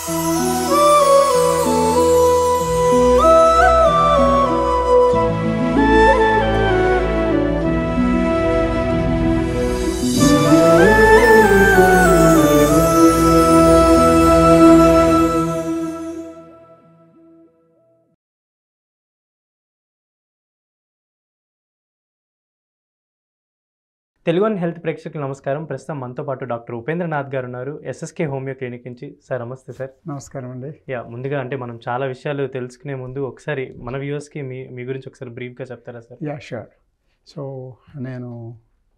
Telugu one health ప్రేక్షకులకు నమస్కారం. ప్రస్తుతం మనతో పాటు డాక్టర్ ఉపేంద్రనాథ్ గారు ఉన్నారు, ఎస్ఎస్కే హోమియో క్లినిక్ నుంచి. సార్ నమస్తే సార్. నమస్కారం అండి. ముందుగా అంటే మనం చాలా విషయాలు తెలుసుకునే ముందు ఒకసారి మన వ్యూవర్స్కి మీ గురించి ఒకసారి బ్రీఫ్గా చెప్తారా సార్? షూర్. సో నేను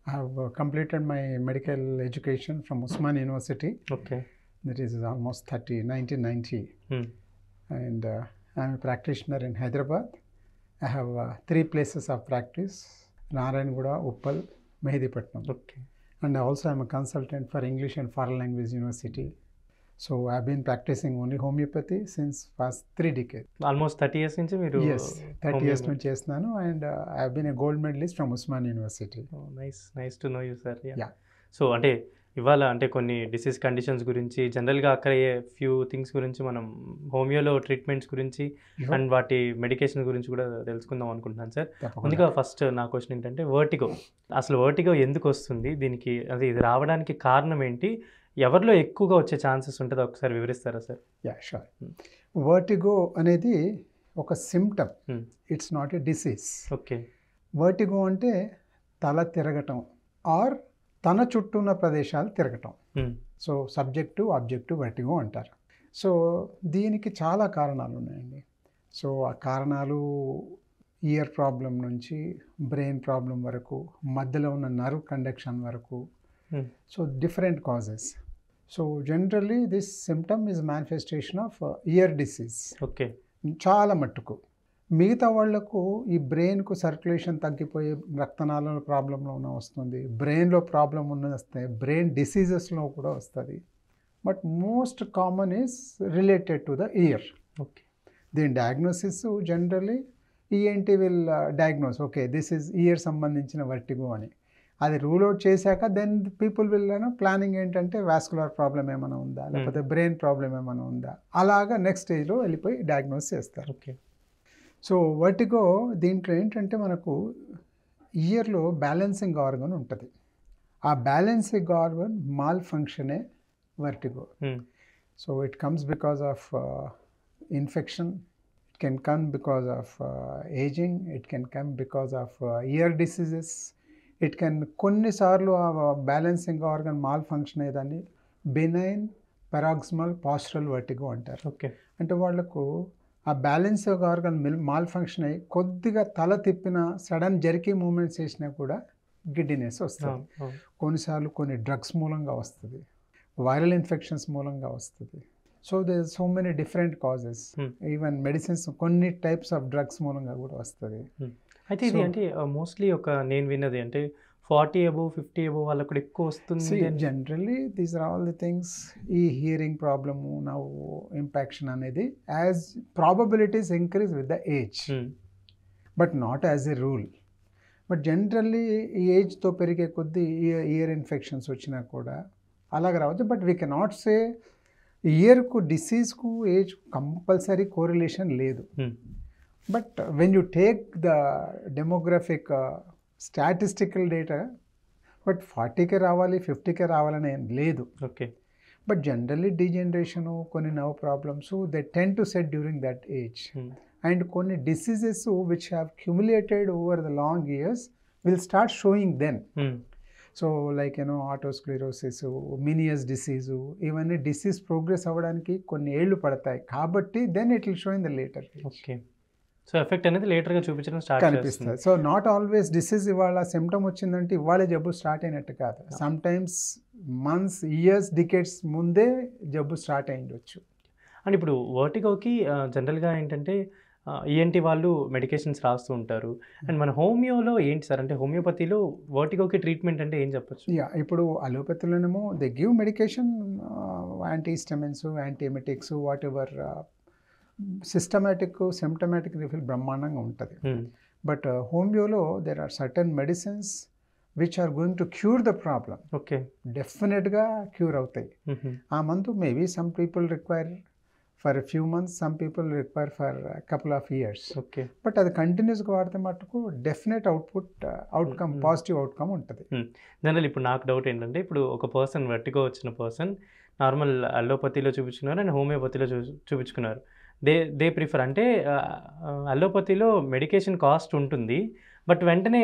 I have completed my medical education from Osman university. Okay. That is almost 1990. And I'm practitioner in Hyderabad. I have 3 places of practice: Narayanaguda, Uppal, Mehedipatnam. Okay. And also I'm a consultant for English and Foreign Language University. So I've been practicing only homeopathy since past 3 decades. Almost 30 years నుంచి మీరు? Yes, 30 years నుంచి చేస్తున్నాను. And I've been a gold medalist from Usman University. Oh, nice to know you, sir. Yeah. So అంటే ఇవాళ అంటే కొన్ని disease conditions గురించి, జనరల్గా అక్కడ ఫ్యూ థింగ్స్ గురించి మనం హోమియోలో ట్రీట్మెంట్స్ గురించి అండ్ వాటి మెడికేషన్ గురించి కూడా తెలుసుకుందాం అనుకుంటున్నాను సార్. ముందుగా ఫస్ట్ నా క్వశ్చన్ ఏంటంటే వర్టిగో, అసలు వర్టిగో ఎందుకు వస్తుంది, దీనికి అది ఇది రావడానికి కారణం ఏంటి, ఎవరిలో ఎక్కువగా వచ్చే ఛాన్సెస్ ఉంటుందో ఒకసారి వివరిస్తారా సార్? షూర్. వర్టిగో అనేది ఒక symptom, it's not a disease. Okay. Vertigo అంటే తల తిరగటం ఆర్ తన చుట్టూ ఉన్న ప్రదేశాలు తిరగటం. సో సబ్జెక్టివ్ ఆబ్జెక్టివ్ వర్టిగో అంటారు. సో దీనికి చాలా కారణాలు ఉన్నాయండి. సో ఆ కారణాలు ఇయర్ ప్రాబ్లం నుంచి బ్రెయిన్ ప్రాబ్లం వరకు, మధ్యలో ఉన్న నర్వ్ కండక్షన్ వరకు, so different causes. So generally this symptom is manifestation of year disease. Okay. చాలా మట్టుకు మిగతా వాళ్లకు ఈ బ్రెయిన్కు సర్క్యులేషన్ తగ్గిపోయే, రక్తనాళాల ప్రాబ్లంలో వస్తుంది, బ్రెయిన్లో ప్రాబ్లం వస్తాయి, బ్రెయిన్ డిసీజెస్లో కూడా వస్తుంది. But most common is related to the ear. Okay. దీని diagnosis generally ENT will diagnose, okay this is ear సంబంధించిన వర్టిగో అని. అది రూల్ అవుట్ చేశాక దెన్ పీపుల్ విల్ ప్లానింగ్ ఏంటంటే వాస్కులర్ ప్రాబ్లం ఏమైనా ఉందా, లేకపోతే బ్రెయిన్ ప్రాబ్లం ఏమైనా ఉందా, అలాగా నెక్స్ట్ స్టేజ్లో వెళ్ళిపోయి డయాగ్నోస్ చేస్తారు. ఓకే. సో వర్టిగో దీంట్లో ఏంటంటే మనకు ఇయర్లో బ్యాలెన్సింగ్ ఆర్గన్ ఉంటుంది. ఆ బ్యాలెన్సింగ్ ఆర్గన్ మాల్ ఫంక్షనే vertigo. So it comes because of infection, it can come because of ageing, it can come because of ear diseases, it can కొన్నిసార్లు ఆ బ్యాలెన్సింగ్ ఆర్గన్ మాల్ ఫంక్షన్ అయ్యేదాన్ని బెనైన్ పెరాక్సిమల్ పాస్చురల్ వర్టిగో అంటారు. Okay. అంటే వాళ్ళకు ఆ balancing organ mall function అయ్యి కొద్దిగా తల తిప్పిన, సడన్ జర్కీ మూమెంట్స్ చేసినా కూడా గిడ్డినెస్ వస్తుంది. కొన్నిసార్లు కొన్ని డ్రగ్స్ మూలంగా వస్తుంది, వైరల్ ఇన్ఫెక్షన్స్ మూలంగా వస్తుంది. So there so many different causes. Even medicines కొన్ని టైప్స్ ఆఫ్ డ్రగ్స్ మూలంగా కూడా వస్తుంది. అయితే ఇది అంటే మోస్ట్లీ ఒక నేను విన్నది అంటే 40 above 50 above వాళ్ళకు కూడా ఎక్కువ వస్తుంది. Generally these are all the things. ఈ హియరింగ్ ప్రాబ్లము, నవ్వు ఇంపాక్షన్ అనేది as probabilities increase with the age, but not as a rule. But generally ఈ ఏజ్తో పెరిగే కొద్దీ ఇయర్ ఇన్ఫెక్షన్స్ వచ్చినా కూడా అలాగ రావచ్చు. బట్ వీ కెనాట్ సే ఇయర్కు డిసీజ్కు ఏజ్ కంపల్సరీ కోరిలేషన్ లేదు. But when you take the demographic statistical data, but 40కే రావాలి 50కే రావాలని ఏం లేదు. ఓకే. బట్ జనరల్లీ డీజనరేషను, కొన్ని nerve problems they tend to set during that age. And కొన్ని diseases which have cumulated over the long years will start showing then. So like otosclerosis, Meniere's disease, ఇవన్నీ disease progress అవ్వడానికి కొన్ని ఏళ్ళు పడతాయి. కాబట్టి then it will show in the later. Okay. So effect అనేది లేటర్గా చూపించడం స్టార్ట్ కనిపిస్తుంది. సో నాట్ ఆల్వేస్ డిసీజ్ ఇవాళ సిమ్టమ్ వచ్చిందంటే ఇవాళ జబ్బు స్టార్ట్ అయినట్టు కాదు. Sometimes months, years, decades ముందే జబ్బు స్టార్ట్ అయ్యిండొచ్చు. అండ్ ఇప్పుడు వర్టిగోకి జనరల్గా ఏంటంటే ఈఎన్టీ వాళ్ళు మెడికేషన్స్ రాస్తూ ఉంటారు. అండ్ మన హోమియోలో ఏంటి సార్, అంటే హోమియోపతిలో వర్టిగోకి ట్రీట్మెంట్ అంటే ఏం చెప్పచ్చు? ఇప్పుడు అలోపతిలోనేమో they give medication, antihistamines, antiemetics, whatever systematic symptomatic relief బ్రహ్మాండంగా ఉంటుంది. బట్ హోమియోలో there are certain medicines which are going to cure the problem. Okay. డెఫినెట్గా క్యూర్ అవుతాయి. ఆ మందు maybe some people require for few months, some people require for couple of years. Okay. But అది కంటిన్యూస్గా వాడితే మటుకు డెఫినెట్ అవుట్కమ్ పాజిటివ్ అవుట్కమ్ ఉంటుంది. General ఇప్పుడు నాకు డౌట్ ఏంటంటే, ఇప్పుడు ఒక పర్సన్ వెర్టిగో వచ్చిన పర్సన్ నార్మల్ అల్లోపతిలో చూపించుకున్నారు అండ్ హోమియోపతిలో చూపించుకున్నారు. దే ప్రిఫర్ అంటే అల్లోపతిలో మెడికేషన్ కాస్ట్ ఉంటుంది, బట్ వెంటనే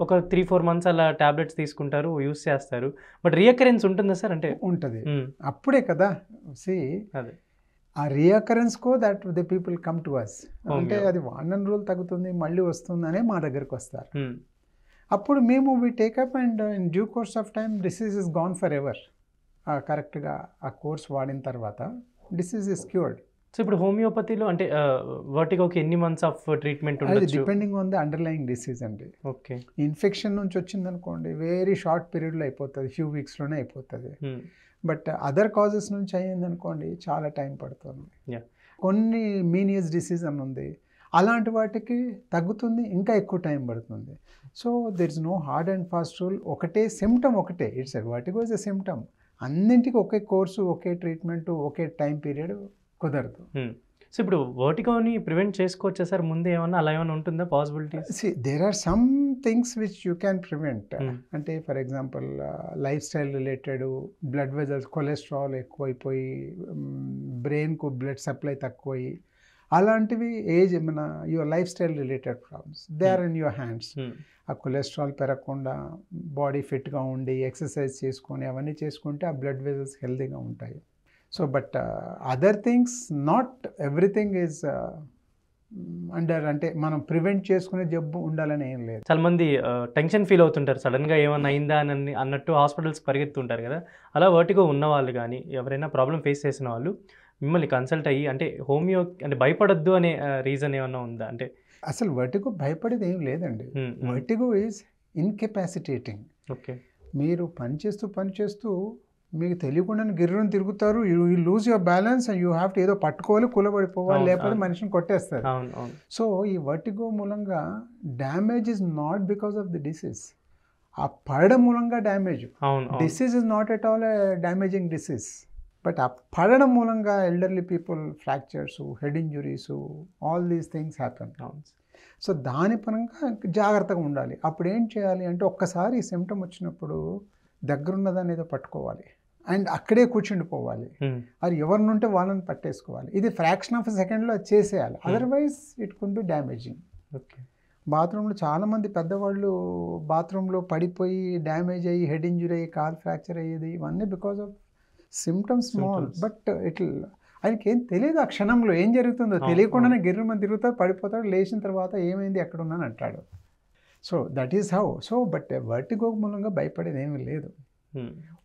ఒక 3-4 మంత్స్ అలా టాబ్లెట్స్ తీసుకుంటారు, యూస్ చేస్తారు. బట్ రీఅకరెన్స్ ఉంటుందా సార్? అంటే ఉంటుంది, అప్పుడే కదా. అదే ఆ రీఅకరెన్స్కో that the people come to us. అంటే అది వాడిన రోజులు తగ్గుతుంది, మళ్ళీ వస్తుందనే మా దగ్గరికి వస్తారు. అప్పుడు మేము we take up and in due course of time disease is gone for ever. కరెక్ట్గా ఆ కోర్స్ వాడిన తర్వాత డిసీజ్ ఇస్ క్యూర్డ్. సో ఇప్పుడు హోమియోపతిలో అంటే వర్టిగోకి ఎన్ని మంత్స్ ఆఫ్ ట్రీట్మెంట్ అది ఉండొచ్చు? Depending on the underlying disease అండి. ఓకే. ఇన్ఫెక్షన్ నుంచి వచ్చిందనుకోండి వెరీ షార్ట్ పీరియడ్లో అయిపోతుంది, ఫ్యూ వీక్స్లోనే అయిపోతుంది. బట్ అదర్ కాజెస్ నుంచి అయ్యిందనుకోండి చాలా టైం పడుతుంది. కొన్ని మీనియస్ డిసీజ్ అని ఉంది, అలాంటి వాటికి తగ్గుతుంది, ఇంకా ఎక్కువ టైం పడుతుంది. So there is no hard and fast rule. ఒకటే సిమ్టమ్, ఒకటే it's vertigo is a symptom. అన్నింటికి ఒకే కోర్సు, ఒకే ట్రీట్మెంట్, ఒకే టైం పీరియడ్ కుదరదు. సో ఇప్పుడు వర్టిగోని ప్రివెంట్ చేసుకోవచ్చా సార్? ముందే ఏమన్నా అలా ఏమైనా ఉంటుందా possibilities? There are some things which you can prevent. అంటే for example life style related, blood vessels, cholesterol ఎక్కువైపోయి బ్రెయిన్కు బ్లడ్ సప్లై తక్కువయ్యి, అలాంటివి ఏజ్ మన your life style related problems, they are in your hands. ఆ కొలెస్ట్రాల్ పెరగకుండా body ఫిట్గా ఉండి ఎక్సర్సైజ్ చేసుకొని అవన్నీ చేసుకుంటే ఆ బ్లడ్ వెజల్స్ హెల్తీగా ఉంటాయి. So but other things, not everything is under, అంటే మనం ప్రివెంట్ చేసుకునే జబ్బు ఉండాలని ఏం లేదు. చాలా మంది టెన్షన్ ఫీల్ అవుతుంటారు, సడన్గా ఏమన్నా అయిందా అని అన్నట్టు హాస్పిటల్స్ పరిగెత్తుంటారు కదా. అలా వర్టిగో ఉన్న వాళ్ళు కానీ ఎవరైనా ప్రాబ్లం ఫేస్ చేసిన వాళ్ళు మిమ్మల్ని కన్సల్ట్ అయ్యి అంటే హోమియో అంటే భయపడొద్దు అనే రీజన్ ఏమన్నా ఉందా? అంటే అసలు వర్టిగో భయపడేది ఏం లేదండి. Vertigo is incapacitating. ఓకే. మీరు పనిచేస్తూ మీకు తెలియకుండానే గిర్రను తిరుగుతారు, you lose your balance, you have to ఏదో పట్టుకోవాలి, కూలబడిపోవాలి, లేకపోతే మనిషిని కొట్టేస్తారు. సో ఈ వర్టిగో మూలంగా damage is not because of the disease. ఆ పడడం మూలంగా damage. Disease is not at all damaging disease, but ఆ పడడం మూలంగా elderly people fractures, head injuries, all these things happen. So దాని పరంగా జాగ్రత్తగా ఉండాలి. అప్పుడు ఏం చేయాలి అంటే, ఒక్కసారి ఈ సిమ్టమ్ వచ్చినప్పుడు దగ్గరున్నదాన్ని ఏదో పట్టుకోవాలి అండ్ అక్కడే కూర్చుండిపోవాలి. అది ఎవరినుంటే వాళ్ళని పట్టేసుకోవాలి. ఇది ఫ్రాక్షన్ ఆఫ్ సెకండ్లో అది చేసేయాలి, otherwise it could be damaging. బాత్రూంలో చాలామంది పెద్దవాళ్ళు బాత్రూంలో పడిపోయి డ్యామేజ్ అయ్యి హెడ్ ఇంజురీ అయ్యి కాల్ ఫ్రాక్చర్ అయ్యేది, ఇవన్నీ because of symptoms small. But ఆయనకి ఏం తెలియదు, ఆ క్షణంలో ఏం జరుగుతుందో తెలియకుండానే గిర్రమని తిరుగుతాడు, పడిపోతాడు, లేచిన తర్వాత ఏమైంది ఎక్కడున్నాను అంటాడు. So that is how. So but vertigo మూలంగా భయపడేది ఏమీ లేదు.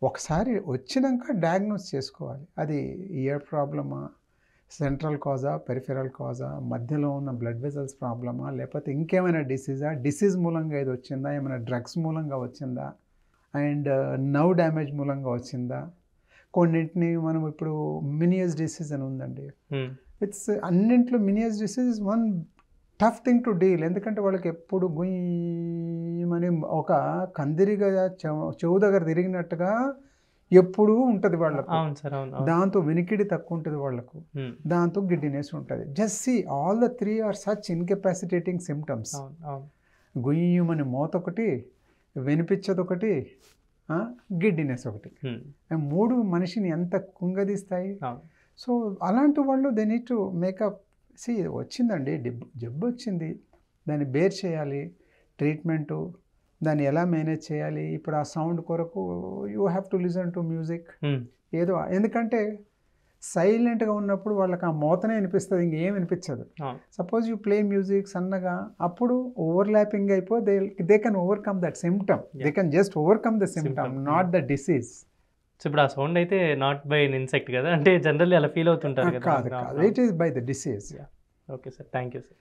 ఒకసారి వచ్చినాక డయాగ్నోస్ చేసుకోవాలి, అది ఇయర్ ప్రాబ్లమా, సెంట్రల్ కాజా, పెరిఫెరల్ కాజా, మధ్యలో ఉన్న బ్లడ్ వెజల్స్ ప్రాబ్లమా, లేకపోతే ఇంకేమైనా డిసీజా, డిసీజ్ మూలంగా ఇది వచ్చిందా, ఏమైనా డ్రగ్స్ మూలంగా వచ్చిందా, అండ్ నర్వ్ డ్యామేజ్ మూలంగా వచ్చిందా. కొన్నింటిని మనం ఇప్పుడు మినియస్ డిసీజ్ అని ఉందండి. ఇట్స్ అన్నింట్లో Meniere's disease is one tough thing to deal. ఎందుకంటే వాళ్ళకి ఎప్పుడు గుయ్యమని ఒక కందిరిగా చెవు దగ్గర తిరిగినట్టుగా ఎప్పుడూ ఉంటుంది వాళ్ళకు. దాంతో వినికిడి తక్కువ ఉంటుంది వాళ్ళకు, దాంతో గిడ్డినెస్ ఉంటుంది. Just see all the 3 are such incapacitating symptoms. గుయ్యమని మోత ఒకటి, వినిపించదొకటి, గిడ్డినెస్ ఒకటి, 3 మనిషిని ఎంత కుంగదీస్తాయి. సో అలాంటి వాళ్ళు దే నీడ్ టు మేకప్. సి వచ్చిందండి, జబ్బు వచ్చింది, దాన్ని బేర్ చేయాలి, ట్రీట్మెంటు, దాన్ని ఎలా మేనేజ్ చేయాలి. ఇప్పుడు ఆ సౌండ్ కొరకు you have to listen to music ఏదో, ఎందుకంటే సైలెంట్గా ఉన్నప్పుడు వాళ్ళకి ఆ మోతనే వినిపిస్తుంది, ఇంకేం వినిపించదు. సపోజ్ యూ ప్లే మ్యూజిక్ సన్నగా, అప్పుడు ఓవర్లాపింగ్ అయిపో they can overcome that symptom, they can just overcome the symptom, not the disease. So ఇప్పుడు ఆ సౌండ్ అయితే నాట్ బై అన్ ఇన్సెక్ట్ కదా, అంటే జనరల్లీ అలా ఫీల్ అవుతుంటారు కదా. కాదు, it is by the disease. Okay sir, thank you sir.